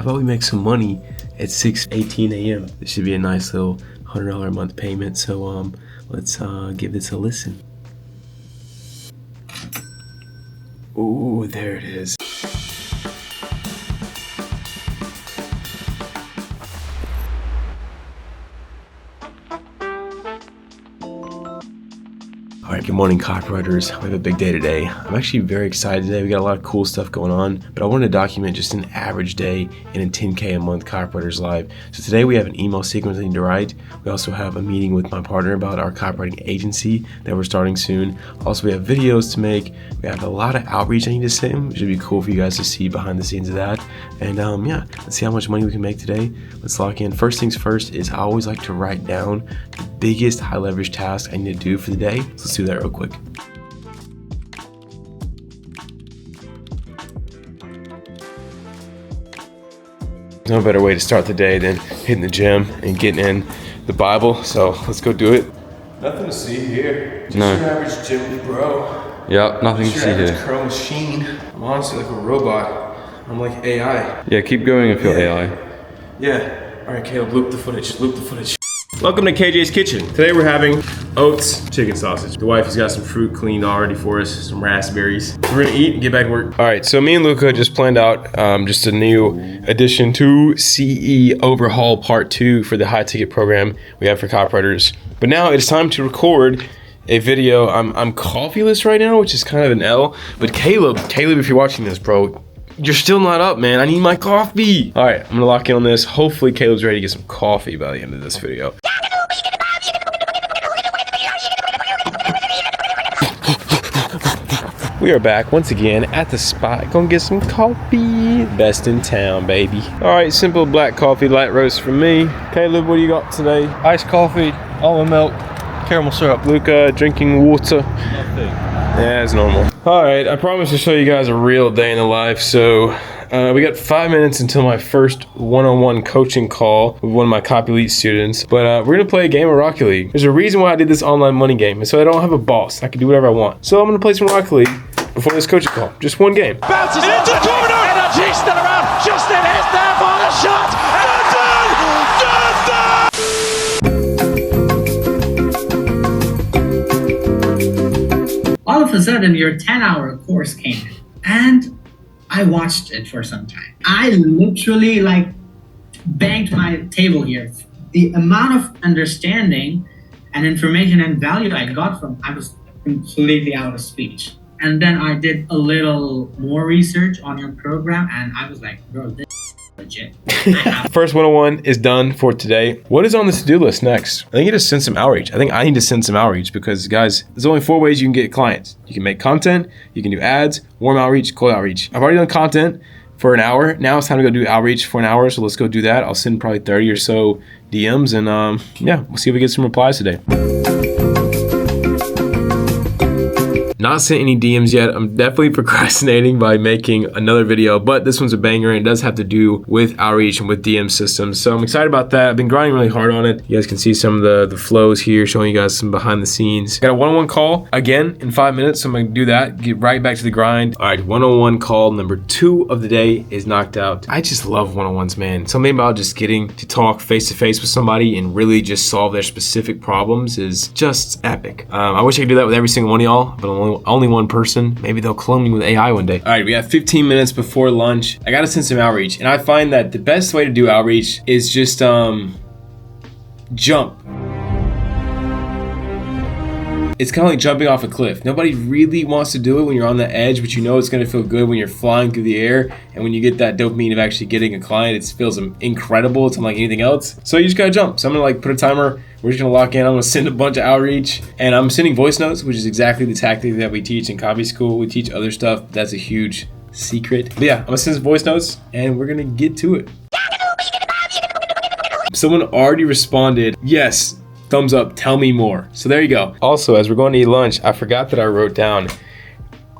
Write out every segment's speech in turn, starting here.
how about we make some money at 6:18 a.m.? This should be a nice little $100 a month payment. So let's give this a listen. Ooh, there it is. All right, good morning, copywriters. We have a big day today. I'm actually very excited today. We got a lot of cool stuff going on, but I wanted to document just an average day in a 10K a month copywriters live. So today we have an email sequence I need to write. We also have a meeting with my partner about our copywriting agency that we're starting soon. Also, we have videos to make. We have a lot of outreach I need to send, which would be cool for you guys to see behind the scenes of that. And yeah, let's see how much money we can make today. Let's lock in. First things first is I always like to write down the biggest high leverage task I need to do for the day. So let's do that real quick. No better way to start the day than hitting the gym and getting in the Bible. So let's go do it. Nothing to see here. Just your average gym bro. Yep, nothing to see here. Curl machine. I'm honestly like a robot. I'm like AI. Yeah, keep going if you're AI. Yeah. All right, Caleb, loop the footage. Welcome to KJ's Kitchen. Today we're having oats, chicken sausage. The wife has got some fruit cleaned already for us, some raspberries. We're gonna eat and get back to work. All right, so me and Luca just planned out just a new addition to CE Overhaul Part 2 for the high ticket program we have for copywriters. But now it's time to record a video. I'm coffeeless right now, which is kind of an L. But Caleb, if you're watching this, bro, you're still not up, man. I need my coffee. All right, I'm gonna lock in on this. Hopefully Caleb's ready to get some coffee by the end of this video. We are back once again at the spot. Gonna get some coffee. Best in town, baby. All right, simple black coffee, light roast for me. Caleb, what do you got today? Iced coffee, almond milk, caramel syrup. Luca drinking water. Nothing. Yeah, it's normal. All right, I promised to show you guys a real day in the life. So we got 5 minutes until my first one-on-one coaching call with one of my Copy Elite students. But we're gonna play a game of Rocket League. There's a reason why I did this online money game, and so I don't have a boss. I can do whatever I want. So I'm gonna play some Rocket League before this coaching call. Just one game. Bounces into the corner. Energy still around. Justin is there for the shot. All of a sudden, your 10-hour course came in, and I watched it for some time. I literally banged my table here. The amount of understanding and information and value I got from, I was completely out of speech. And then I did a little more research on your program, and I was like, bro, this is legit. First 101 is done for today. What is on the to-do list next? I think you just send some outreach. I think I need to send some outreach because, guys, there's only 4 ways you can get clients. You can make content, you can do ads, warm outreach, cold outreach. I've already done content for an hour. Now it's time to go do outreach for an hour, so let's go do that. I'll send probably 30 or so DMs, and yeah, we'll see if we get some replies today. Not sent any DMs yet. I'm definitely procrastinating by making another video, but this one's a banger and it does have to do with outreach and with DM systems. So I'm excited about that. I've been grinding really hard on it. You guys can see some of the flows here, showing you guys some behind the scenes. Got a one-on-one call again in 5 minutes, so I'm gonna do that, get right back to the grind. All right, one-on-one call number 2 of the day is knocked out. I just love one-on-ones, man. Something about just getting to talk face-to-face with somebody and really just solve their specific problems is just epic. I wish I could do that with every single one of y'all, but only one person. Maybe they'll clone me with AI one day. All right, we have 15 minutes before lunch. I gotta send some outreach, and I find that the best way to do outreach is just jump. It's kind of like jumping off a cliff. Nobody really wants to do it when you're on the edge, but you know it's gonna feel good when you're flying through the air, and when you get that dopamine of actually getting a client, it feels incredible. It's unlike anything else. So you just gotta jump. So I'm gonna put a timer. We're just gonna lock in. I'm gonna send a bunch of outreach, and I'm sending voice notes, which is exactly the tactic that we teach in copy school. We teach other stuff. That's a huge secret. But yeah, I'm gonna send some voice notes, and we're gonna get to it. Someone already responded, yes. Thumbs up, tell me more. So there you go. Also, as we're going to eat lunch, I forgot that I wrote down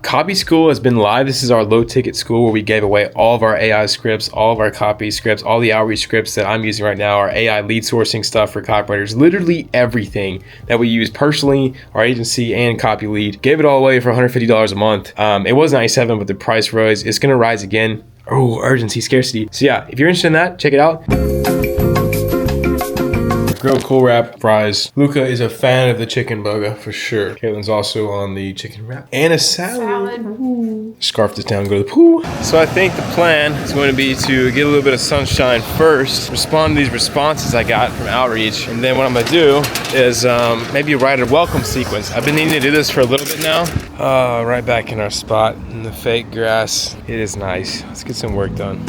Copy School has been live. This is our low ticket school where we gave away all of our AI scripts, all of our copy scripts, all the outreach scripts that I'm using right now, our AI lead sourcing stuff for copywriters, literally everything that we use personally, our agency and Copy Lead. Gave it all away for $150 a month. It was $97, but the price rose. It's gonna rise again. Oh, urgency, scarcity. So yeah, if you're interested in that, check it out. Grilled cool wrap fries. Luca is a fan of the chicken burger for sure. Caitlin's also on the chicken wrap and a salad. Scarf this down, go to the pool. So I think the plan is going to be to get a little bit of sunshine first, respond to these responses I got from outreach, and then what I'm gonna do is maybe write a welcome sequence. I've been needing to do this for a little bit now. Right back in our spot in the fake grass. It is nice. Let's get some work done.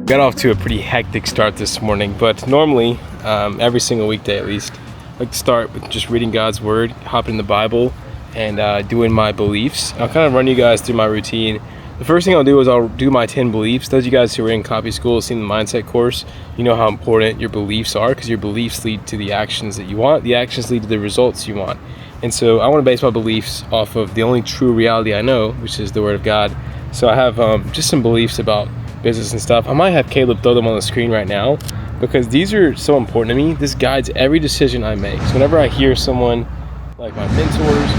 Got off to a pretty hectic start this morning, but normally, every single weekday at least, I like to start with just reading God's word, hopping in the Bible, and doing my beliefs. I'll kind of run you guys through my routine. The first thing I'll do is I'll do my 10 beliefs. Those of you guys who are in copy school, seen the mindset course, you know how important your beliefs are, because your beliefs lead to the actions that you want. The actions lead to the results you want. And so I want to base my beliefs off of the only true reality I know, which is the word of God. So I have just some beliefs about business and stuff. I might have Caleb throw them on the screen right now because these are so important to me. This guides every decision I make. So whenever I hear someone like my mentors,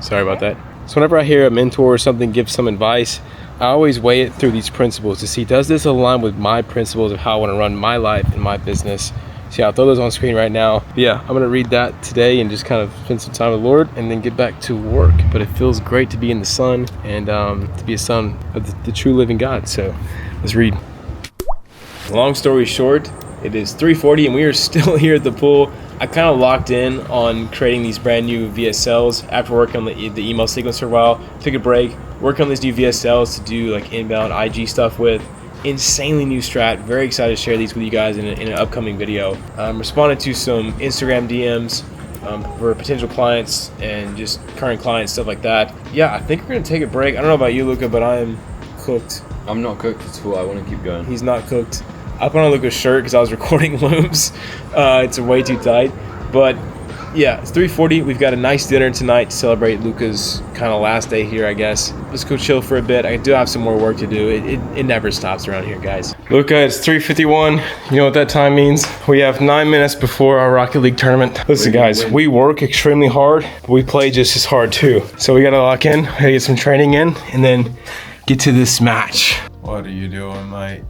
sorry about that. So whenever I hear a mentor or something give some advice, I always weigh it through these principles to see, does this align with my principles of how I want to run my life and my business? So yeah, I'll throw those on screen right now. But yeah, I'm gonna read that today and just kind of spend some time with the Lord and then get back to work. But it feels great to be in the sun and to be a son of the true living God. So let's read. Long story short, it is 3:40 and we are still here at the pool. I kind of locked in on creating these brand new VSLs after working on the email sequence for a while. Took a break, working on these new VSLs to do like inbound IG stuff with. Insanely new strat. Very excited to share these with you guys in an upcoming video. Responded to some Instagram DMs for potential clients and just current clients, stuff like that. Yeah, I think we're gonna take a break. I don't know about you, Luca, but I am cooked. I'm not cooked at all. I want to keep going. He's not cooked. I put on Luca's shirt because I was recording looms. It's way too tight, but yeah, it's 3:40. We've got a nice dinner tonight to celebrate Luca's kind of last day here, I guess. Let's go chill for a bit. I do have some more work to do. It never stops around here, guys. Luca, it's 3:51. You know what that time means? We have 9 minutes before our Rocket League tournament. Listen, guys, we work extremely hard, but we play just as hard too. So we gotta lock in, gotta get some training in, and then get to this match. What are you doing, mate?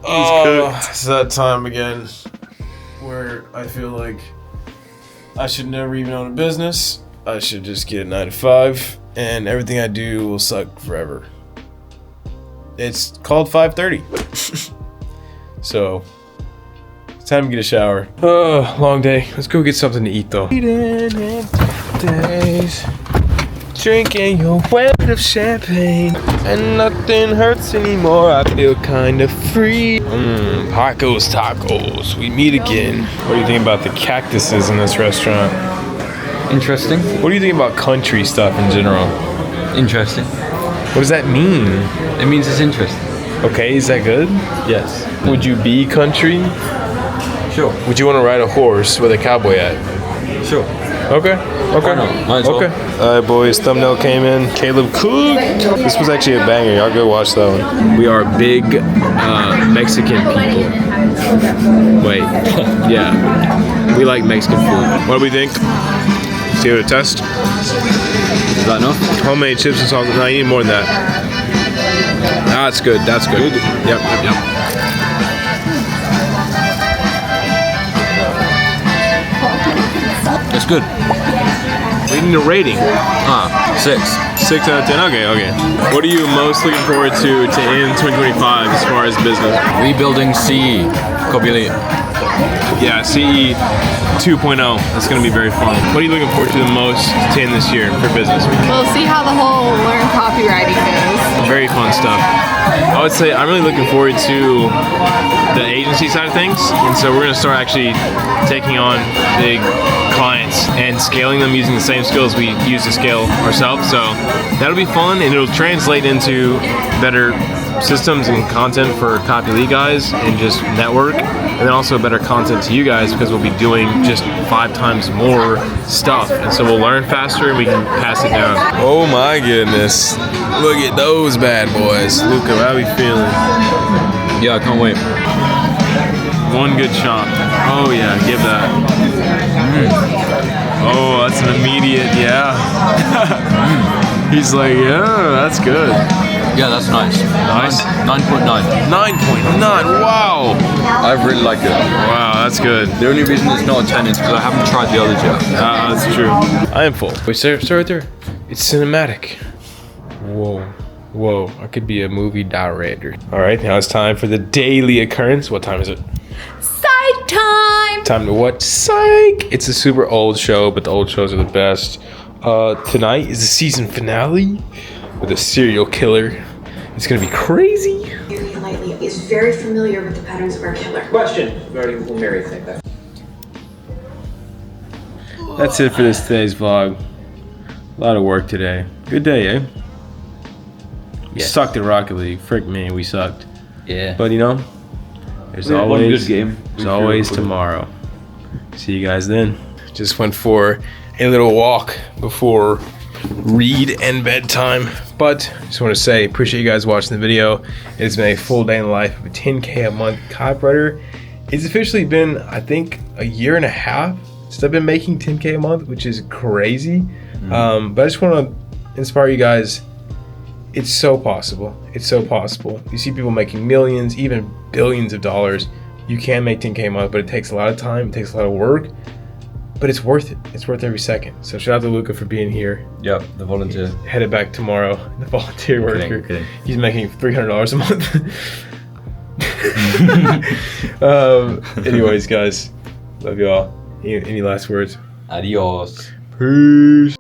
Oh, it's that time again where I feel like I should never even own a business. I should just get a 9 to 5 and everything I do will suck forever. It's called 5:30. So it's time to get a shower. Oh, long day. Let's go get something to eat though. Days, drinking your weight of champagne and nothing hurts anymore. I feel kind of free. Paco's Tacos. We meet again. What do you think about the cactuses in this restaurant? Interesting. What do you think about country stuff in general? Interesting. What does that mean? It means it's interesting. Okay, is that good? Yes. Would you be country? Sure. Would you want to ride a horse with a cowboy hat? Sure. Okay. Okay. Why not? Might as well. Okay. Alright, boys. Thumbnail came in. Caleb cooked. This was actually a banger. Y'all go watch that one. We are big Mexican people. Wait. Yeah. We like Mexican food. What do we think? Let's give it a test. Is that enough? Homemade chips and salsa. No, you need more than that. That's good. That's good. Yep. It's good. We need a rating. 6. 6 out of 10. Okay. What are you most looking forward to in 2025 as far as business? Rebuilding CE. Copywriter. Yeah, CE 2.0. That's going to be very fun. What are you looking forward to the most to end this year for business? We'll see how the whole learn copywriting goes. Very fun stuff. I would say I'm really looking forward to the agency side of things, and so we're going to start actually taking on big clients and scaling them using the same skills we use to scale ourselves. So that'll be fun, and it'll translate into better systems and content for Copy Lead guys and just network, and then also better content to you guys because we'll be doing just 5 times more stuff, and so we'll learn faster and we can pass it down. Oh my goodness, look at those bad boys. Luca, how are we feeling? Yeah, I can't wait. One good shot. Oh yeah, give that. Oh, that's an immediate, yeah. He's like, yeah, that's good. Yeah, that's nice. Nice. 9.9. 9.9, wow. I really like it. Wow, that's good. The only reason it's not a 10 is because I haven't tried the others yet. That's true. I am full. Wait, start right there. It's cinematic. Whoa. Whoa, I could be a movie director. All right, now it's time for the daily occurrence. What time is it? Psych time! Time to what? Psych! It's a super old show, but the old shows are the best. Tonight is the season finale with a serial killer. It's gonna be crazy. Mary Lightly is very familiar with the patterns of our killer. Question. Where will Mary think that? That's it for today's vlog. A lot of work today. Good day, eh? We sucked at Rocket League. Frick me, we sucked. Yeah. But you know, there's always tomorrow. See you guys then. Just went for a little walk before read and bedtime. But just want to say, appreciate you guys watching the video. It's been a full day in the life of a 10K a month copywriter. It's officially been, I think, a year and a half since I've been making 10K a month, which is crazy. But I just want to inspire you guys. It's so possible. It's so possible. You see people making millions, even billions of dollars. You can make 10K a month, but it takes a lot of time. It takes a lot of work, but it's worth it. It's worth every second. So shout out to Luca for being here. Yep, the volunteer. Headed back tomorrow. The volunteer worker. Kidding. He's making $300 a month. Anyways, guys, love you all. Any last words? Adios. Peace.